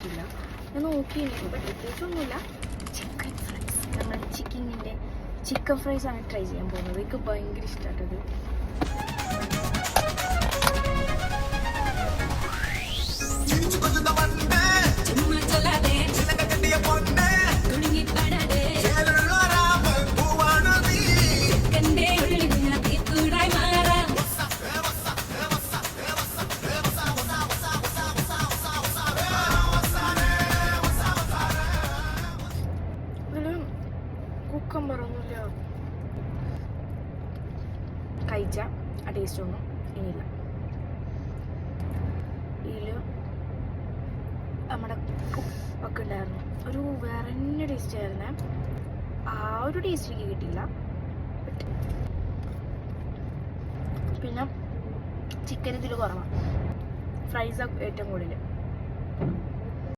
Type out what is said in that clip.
ഇല്ല. ഞാൻ നോക്കിയിരുന്നു, ബട്ട് പ്രത്യേകിച്ചൊന്നുമില്ല. ചിക്കൻ ഫ്രൈസ്, നമ്മൾ ചിക്കൻ ഫ്രൈസ് ആണ് ട്രൈ ചെയ്യാൻ പോകുന്നത്. എനിക്ക് ഭയങ്കര ഇഷ്ടമായിട്ടത്. കുക്കമ്പറൊന്നുമില്ല, കഴിച്ച ആ ടേസ്റ്റ് ഒന്നും ഇനിയില്ല. ഇതിൽ നമ്മുടെ ഒക്കെ ഉണ്ടായിരുന്നു, ഒരു വേറെ തന്നെ ടേസ്റ്റ് ആയിരുന്നേ. ആ ഒരു ടേസ്റ്റ് എനിക്ക് കിട്ടില്ല. പിന്നെ ചിക്കൻ ഇതിൽ കുറവാണ്, ഫ്രൈസ് ഏറ്റവും കൂടുതൽ.